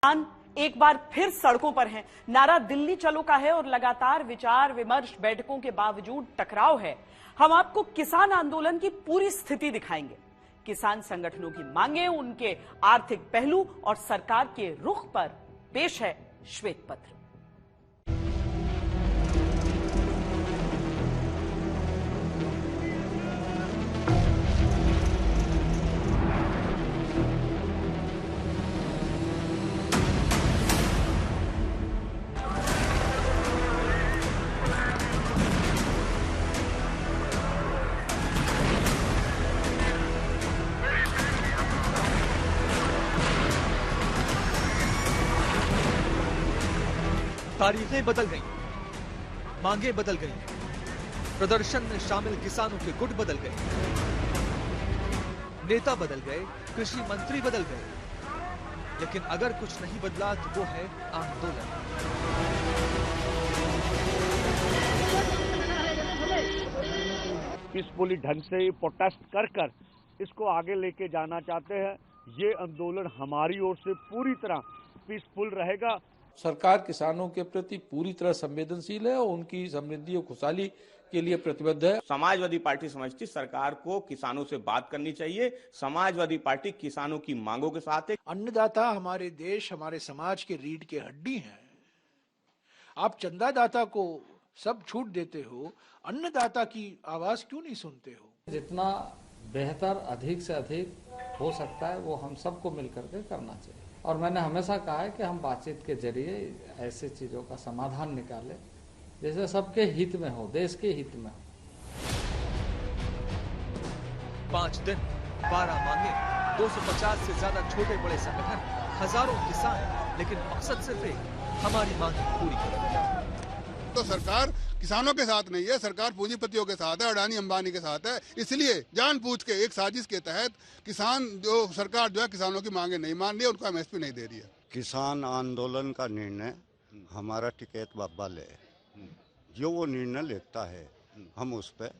किसान एक बार फिर सड़कों पर हैं। नारा दिल्ली चलो का है और लगातार विचार विमर्श बैठकों के बावजूद टकराव है। हम आपको किसान आंदोलन की पूरी स्थिति दिखाएंगे। किसान संगठनों की मांगे, उनके आर्थिक पहलू और सरकार के रुख पर पेश है श्वेत पत्र। तारीखें बदल गईं, मांगे बदल गईं, प्रदर्शन में शामिल किसानों के गुट बदल गए, नेता बदल गए, कृषि मंत्री बदल गए, लेकिन अगर कुछ नहीं बदला तो वो है आंदोलन। पीसफुली ढंग से प्रोटेस्ट कर इसको आगे लेके जाना चाहते हैं। ये आंदोलन हमारी ओर से पूरी तरह पीसफुल रहेगा। सरकार किसानों के प्रति पूरी तरह संवेदनशील है और उनकी समृद्धि और खुशहाली के लिए प्रतिबद्ध है। समाजवादी पार्टी समझती सरकार को किसानों से बात करनी चाहिए। समाजवादी पार्टी किसानों की मांगों के साथ है। अन्नदाता हमारे देश, हमारे समाज के रीढ़ की हड्डी हैं। आप चंदादाता को सब छूट देते हो, अन्नदाता की आवाज क्यों नहीं सुनते हो? जितना बेहतर अधिक से अधिक हो सकता है वो हम सबको मिलकर के करना चाहिए। और मैंने हमेशा कहा है कि हम बातचीत के जरिए ऐसे चीजों का समाधान निकालें जैसे सबके हित में हो, देश के हित में हो। 5 दिन, 12 मांगे, 250 से ज्यादा छोटे बड़े संगठन, हजारों किसान, लेकिन मकसद सिर्फ एक, हमारी मांग पूरी करें। तो सरकार किसानों के साथ नहीं है, सरकार पूंजीपतियों के साथ है, अडानी अंबानी के साथ है। इसलिए जानबूझ के एक साजिश के तहत सरकार जो है किसानों की मांगे नहीं मान रही है, उनको एमएसपी नहीं दे रही है। किसान आंदोलन का निर्णय हमारा टिकैत बाबा ले, जो वो निर्णय लेता है हम उस पर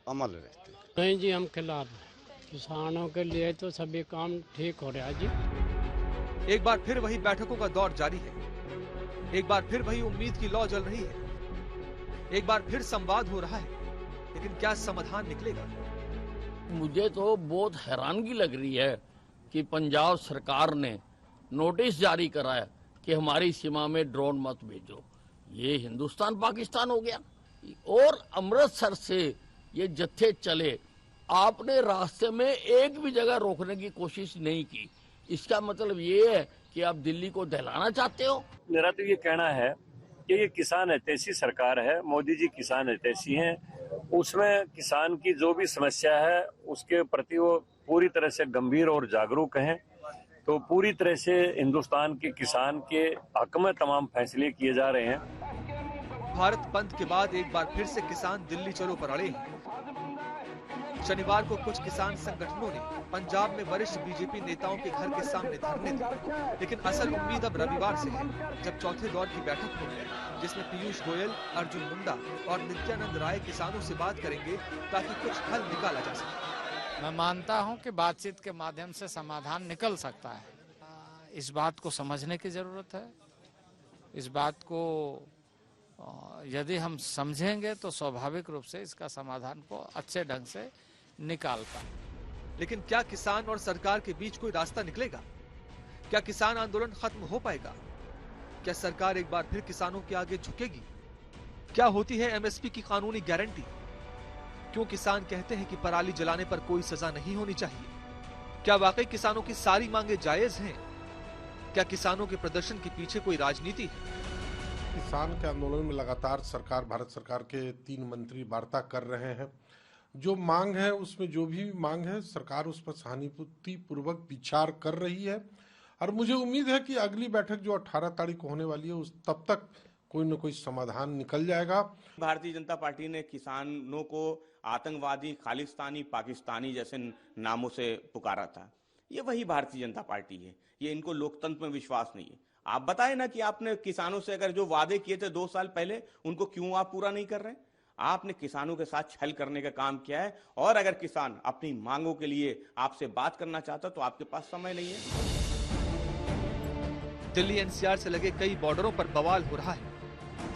अमल रहते हैं। नहीं जी, हम खिलाफ हैं। किसानों के लिए तो सभी काम ठीक हो रहा है जी। एक बार फिर वही बैठकों का दौर जारी है, एक बार फिर वही उम्मीद की लौ जल रही है, एक बार फिर संवाद हो रहा है, लेकिन क्या समाधान निकलेगा? मुझे तो बहुत हैरानगी लग रही है कि पंजाब सरकार ने नोटिस जारी कराया कि हमारी सीमा में ड्रोन मत भेजो। ये हिंदुस्तान पाकिस्तान हो गया। और अमृतसर से ये जत्थे चले, आपने रास्ते में एक भी जगह रोकने की कोशिश नहीं की। इसका मतलब ये है कि आप दिल्ली को दहलाना चाहते हो। मेरा तो ये कहना है कि ये किसान हितैषी सरकार है, मोदी जी किसान हितैषी हैं। उसमें किसान की जो भी समस्या है उसके प्रति वो पूरी तरह से गंभीर और जागरूक हैं। तो पूरी तरह से हिंदुस्तान के किसान के हक में तमाम फैसले किए जा रहे हैं। भारत बंद के बाद एक बार फिर से किसान दिल्ली चलो पर अड़े हैं। शनिवार को कुछ किसान संगठनों ने पंजाब में वरिष्ठ बीजेपी नेताओं के घर के सामने धरने दिए, लेकिन असल उम्मीद अब रविवार से है, जब चौथे दौर की बैठक होगी, जिसमें पीयूष गोयल, अर्जुन मुंडा और नित्यानंद राय किसानों से बात करेंगे ताकि कुछ हल निकाला जा सके। मैं मानता हूं कि बातचीत के माध्यम से समाधान निकल सकता है। इस बात को समझने की जरूरत है। इस बात को यदि हम समझेंगे तो स्वाभाविक रूप से इसका समाधान को अच्छे ढंग से निकाल पाए। लेकिन क्या किसान और सरकार के बीच कोई रास्ता निकलेगा? क्या किसान आंदोलन खत्म हो पाएगा? क्या सरकार एक बार फिर किसानों के आगे झुकेगी? क्या होती है एमएसपी की कानूनी गारंटी? क्यों किसान कहते हैं कि पराली जलाने पर कोई सजा नहीं होनी चाहिए? क्या वाकई किसानों की सारी मांगे जायज हैं? क्या किसानों के प्रदर्शन के पीछे कोई राजनीति है? किसान के आंदोलन में लगातार भारत सरकार के 3 मंत्री वार्ता कर रहे हैं। जो मांग है उसमें जो भी मांग है सरकार उस पर सहानुभूति पूर्वक विचार कर रही है और मुझे उम्मीद है कि अगली बैठक जो 18 तारीख को होने वाली है उस तब तक कोई न कोई समाधान निकल जाएगा। भारतीय जनता पार्टी ने किसानों को आतंकवादी, खालिस्तानी, पाकिस्तानी जैसे नामों से पुकारा था। ये वही भारतीय जनता पार्टी है। ये इनको लोकतंत्र में विश्वास नहीं है। आप बताएं ना कि आपने किसानों से अगर जो वादे किए थे 2 साल पहले उनको क्यों आप पूरा नहीं कर रहे? आपने किसानों के साथ छल करने का काम किया है। और अगर किसान अपनी मांगों के लिए आपसे बात करना चाहता तो आपके पास समय नहीं है। दिल्ली एनसीआर से लगे कई बॉर्डरों पर बवाल हो रहा है।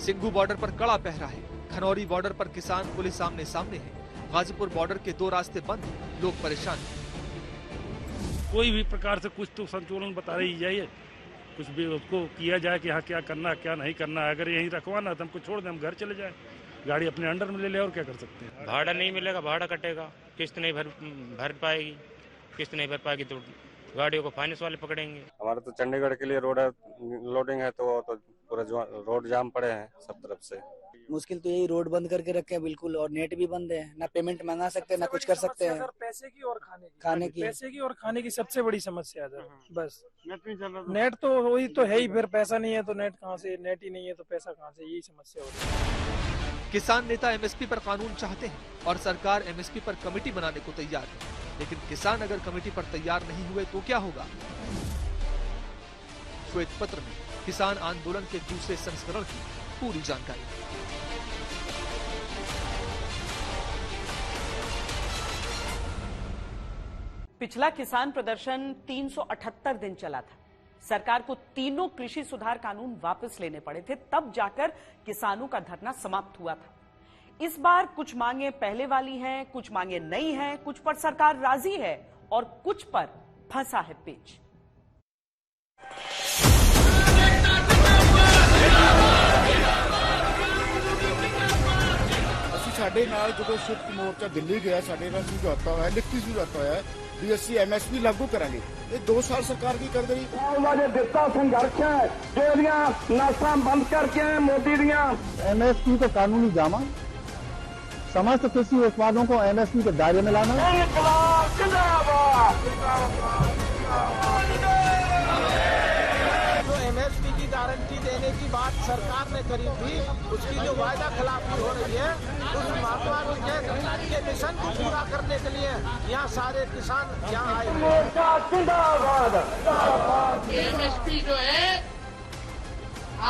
सिंघू बॉर्डर पर कड़ा पहरा है, खनौरी बॉर्डर पर किसान पुलिस आमने सामने है, गाजीपुर बॉर्डर के 2 रास्ते बंद, लोग परेशान हैं। कोई भी प्रकार से कुछ तो संतुलन बता रही जाइए, कुछ भी उसको किया जाए कि हाँ क्या करना है क्या नहीं करना है। अगर यहीं रखवाना तो हमको छोड़ दें, हम घर चले जाएं, गाड़ी अपने अंडर में ले ले, और क्या कर सकते हैं। भाड़ा नहीं मिलेगा, भाड़ा कटेगा, किस्त नहीं भर पाएगी, किस्त नहीं भर पाएगी तो गाड़ियों को फाइनेंस वाले पकड़ेंगे। हमारा तो चंडीगढ़ के लिए रोड है, लोडिंग है तो पूरा रोड जाम पड़े हैं सब तरफ से। मुश्किल तो यही, रोड बंद करके रखे हैं बिल्कुल, और नेट भी बंद है, ना पेमेंट मंगा सकते हैं ना कुछ कर सकते हैं। पैसे की और खाने की सबसे बड़ी समस्या है बस। नेट तो वही तो है ही, फिर पैसा नहीं है तो नेट कहाँ से, नेट ही नहीं है तो पैसा कहाँ से, यही समस्या होती है। किसान नेता एमएसपी पर कानून चाहते हैं और सरकार एमएसपी पर कमेटी बनाने को तैयार है, लेकिन किसान अगर कमेटी पर तैयार नहीं हुए तो क्या होगा? श्वेत पत्र में किसान आंदोलन के दूसरे संस्करण की पूरी जानकारी। पिछला किसान प्रदर्शन 378 दिन चला था। सरकार को तीनों कृषि सुधार कानून वापस लेने पड़े थे, तब जाकर किसानों का धरना समाप्त हुआ था। इस बार कुछ मांगे पहले वाली हैं, कुछ मांगे नई हैं, कुछ पर सरकार राजी है और कुछ पर फंसा है पेच। ਸਾਡੇ ਨਾਲ ਜਦੋਂ ਸੰਯੁਕਤ ਮੋਰਚਾ ਦਿੱਲੀ ਗਿਆ, ਸਾਡੇ ਨਾਲ ਸਮਝੌਤਾ ਹੋਇਆ, ਲਿਖਤੀ ਸਮਝੌਤਾ ਹੋਇਆ ਵੀ ਅਸੀਂ ਐਮਐਸਪੀ ਲਾਗੂ ਕਰਾਂਗੇ। ਇਹ 2 ਸਾਲ ਸਰਕਾਰ ਕੀ ਕਰ ਰਹੀ ਹੈ? ਉਹਨਾਂ ਨੇ ਦਿੱਤਾ ਸੰਘਰਸ਼ ਹੈ, ਜਿਹੜੀਆਂ ਨਾਸਾਂ ਬੰਦ ਕਰਕੇ ਮੋਦੀ ਦੀਆਂ एमएसपी को कानूनी जामा, समस्त कृषि उत्पादों को एमएसपी के दायरे में लाना। जो एमएसपी की गारंटी देने की बात सरकार ने करी थी, उसकी जो वायदा खिलाफी हो रही है, उस महात्मा के मिशन को पूरा करने के लिए यहाँ सारे किसान यहाँ आए। एमएसपी जो है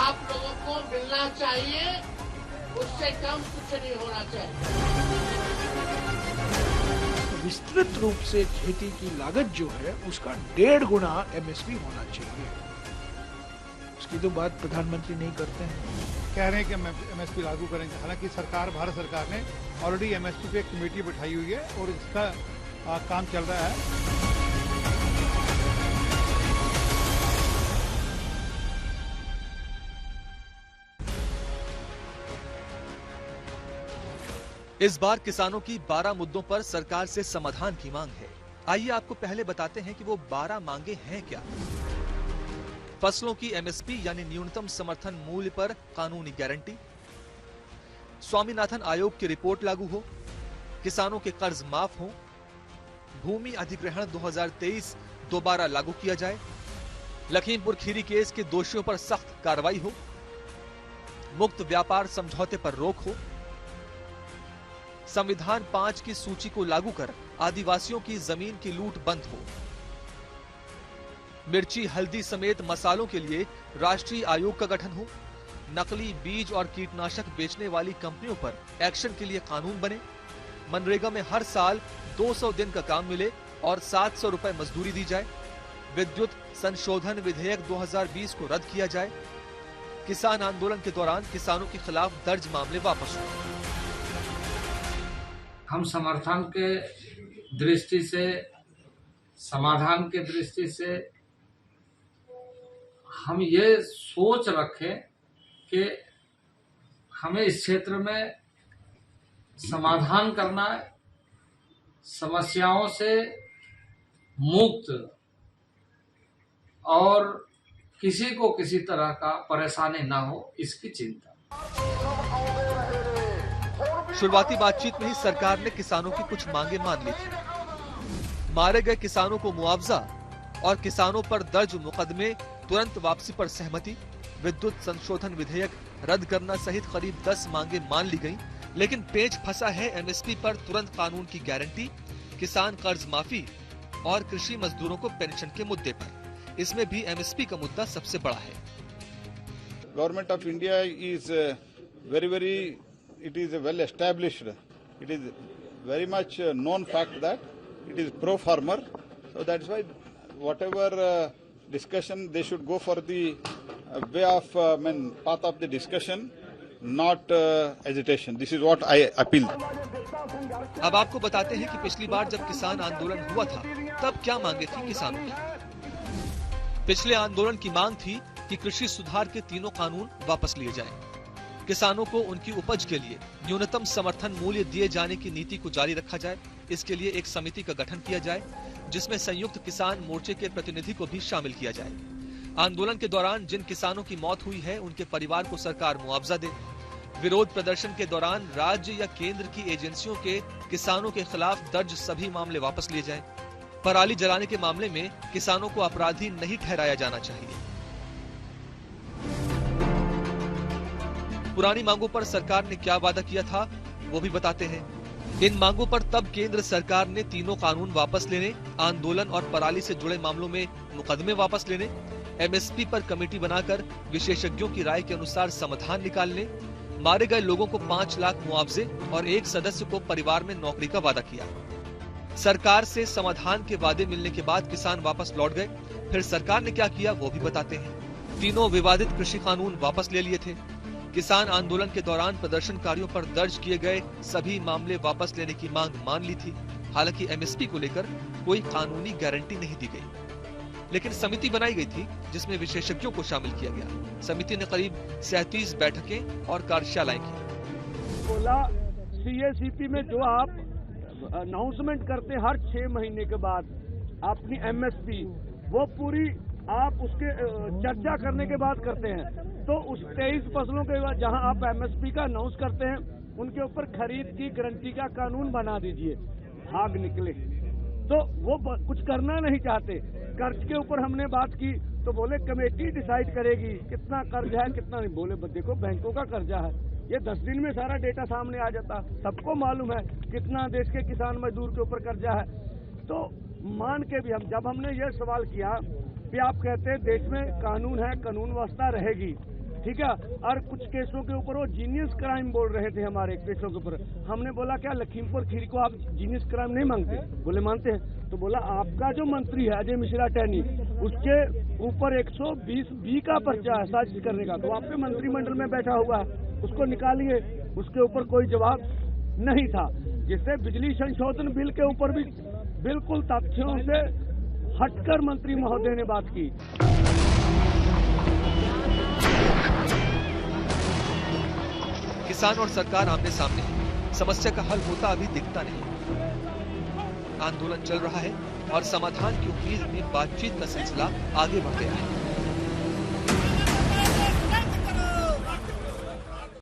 आप लोगों को मिलना चाहिए, उससे कम कुछ नहीं होना चाहिए। विस्तृत रूप से खेती की लागत जो है उसका 1.5 गुना एमएसपी होना चाहिए। उसकी तो बात प्रधानमंत्री नहीं करते हैं। कह रहे हैं कि एमएसपी लागू करेंगे, हालांकि सरकार, भारत सरकार ने ऑलरेडी एमएसपी पे एक कमेटी बिठाई हुई है और इसका काम चल रहा है। इस बार किसानों की 12 मुद्दों पर सरकार से समाधान की मांग है। आइए आपको पहले बताते हैं कि वो 12 मांगे हैं क्या। फसलों की एमएसपी यानी न्यूनतम समर्थन मूल्य पर कानूनी गारंटी, स्वामीनाथन आयोग की रिपोर्ट लागू हो, किसानों के कर्ज माफ हो, भूमि अधिग्रहण 2023 दोबारा लागू किया जाए, लखीमपुर खीरी केस के दोषियों पर सख्त कार्रवाई हो, मुक्त व्यापार समझौते पर रोक हो, संविधान 5 की सूची को लागू कर आदिवासियों की जमीन की लूट बंद हो, मिर्ची हल्दी समेत मसालों के लिए राष्ट्रीय आयोग का गठन हो, नकली बीज और कीटनाशक बेचने वाली कंपनियों पर एक्शन के लिए कानून बने, मनरेगा में हर साल 200 दिन का काम मिले और 700 रुपए मजदूरी दी जाए, विद्युत संशोधन विधेयक 2020 को रद्द किया जाए, किसान आंदोलन के दौरान किसानों के खिलाफ दर्ज मामले वापस हो। हम समर्थन के दृष्टि से, समाधान के दृष्टि से हम ये सोच रखें कि हमें इस क्षेत्र में समाधान करना है, समस्याओं से मुक्त और किसी को किसी तरह का परेशानी ना हो, इसकी चिंता। शुरुआती बातचीत में ही सरकार ने किसानों की कुछ मांगे मान ली थी। मारे गए किसानों को मुआवजा और किसानों पर दर्ज मुकदमे तुरंत वापसी पर सहमति, विद्युत संशोधन विधेयक रद्द करना सहित करीब 10 मांगे मान ली गईं, लेकिन पेच फंसा है एमएसपी पर तुरंत कानून की गारंटी, किसान कर्ज माफी और कृषि मजदूरों को पेंशन के मुद्दे पर। इसमें भी एमएसपी का मुद्दा सबसे बड़ा है। Government of India is very it is a well established, it is very much known fact that it is pro farmer, so that's why whatever discussion, they should go for the way of, path of the discussion, not agitation. This is what I appeal. अब आपको बताते हैं कि पिछली बार जब किसान आंदोलन हुआ था तब क्या मांगे थी किसानों की। पिछले आंदोलन की मांग थी कि कृषि सुधार के तीनों कानून वापस लिए जाएं। किसानों को उनकी उपज के लिए न्यूनतम समर्थन मूल्य दिए जाने की नीति को जारी रखा जाए। इसके लिए एक समिति का गठन किया जाए जिसमें संयुक्त किसान मोर्चे के प्रतिनिधि को भी शामिल किया जाए। आंदोलन के दौरान जिन किसानों की मौत हुई है उनके परिवार को सरकार मुआवजा दे। विरोध प्रदर्शन के दौरान राज्य या केंद्र की एजेंसियों के किसानों के खिलाफ दर्ज सभी मामले वापस लिए जाएं। पराली जलाने के मामले में किसानों को अपराधी नहीं ठहराया जाना चाहिए। पुरानी मांगों पर सरकार ने क्या वादा किया था वो भी बताते हैं। इन मांगों पर तब केंद्र सरकार ने तीनों कानून वापस लेने, आंदोलन और पराली से जुड़े मामलों में मुकदमे वापस लेने, एमएसपी पर कमेटी बनाकर विशेषज्ञों की राय के अनुसार समाधान निकालने, मारे गए लोगों को 5 लाख मुआवजे और एक सदस्य को परिवार में नौकरी का वादा किया। सरकार से समाधान के वादे मिलने के बाद किसान वापस लौट गए। फिर सरकार ने क्या किया वो भी बताते हैं। तीनों विवादित कृषि कानून वापस ले लिए थे। किसान आंदोलन के दौरान प्रदर्शनकारियों पर दर्ज किए गए सभी मामले वापस लेने की मांग मान ली थी। हालांकि एमएसपी को लेकर कोई कानूनी गारंटी नहीं दी गई, लेकिन समिति बनाई गई थी जिसमें विशेषज्ञों को शामिल किया गया। समिति ने करीब 37 बैठकें और कार्यशालाएं की। बोला सीएसीपी में जो आप अनाउंसमेंट करते हर 6 महीने के बाद अपनी एमएसपी, वो पूरी आप उसके चर्चा करने के बाद करते हैं। तो उस 23 फसलों के बाद जहां आप एमएसपी का अनाउंस करते हैं उनके ऊपर खरीद की गारंटी का कानून बना दीजिए। भाग निकले तो वो कुछ करना नहीं चाहते। कर्ज के ऊपर हमने बात की तो बोले कमेटी डिसाइड करेगी कितना कर्ज है कितना नहीं। बोले देखो बैंकों का कर्जा है, ये 10 दिन में सारा डेटा सामने आ जाता, सबको मालूम है कितना देश के किसान मजदूर के ऊपर कर्जा है। तो मान के भी जब हमने ये सवाल किया कि आप कहते हैं देश में कानून है, कानून व्यवस्था रहेगी, ठीक है, और कुछ केसों के ऊपर वो जीनियस क्राइम बोल रहे थे हमारे केसों के ऊपर। हमने बोला क्या लखीमपुर खीरी को आप जीनियस क्राइम नहीं मांगते? बोले मानते हैं। तो बोला आपका जो मंत्री है अजय मिश्रा टैनी, उसके ऊपर 120B का पर्चा है साजिश करने का, तो आपके मंत्रिमंडल में बैठा हुआ है, उसको निकालिए। उसके ऊपर कोई जवाब नहीं था। जिससे बिजली संशोधन बिल के ऊपर भी बिल्कुल तथ्यों से हटकर मंत्री महोदय ने बात की। किसान और सरकार आमने सामने है। समस्या का हल होता अभी दिखता नहीं। आंदोलन चल रहा है और समाधान की उम्मीद में बातचीत का सिलसिला आगे बढ़ गया है।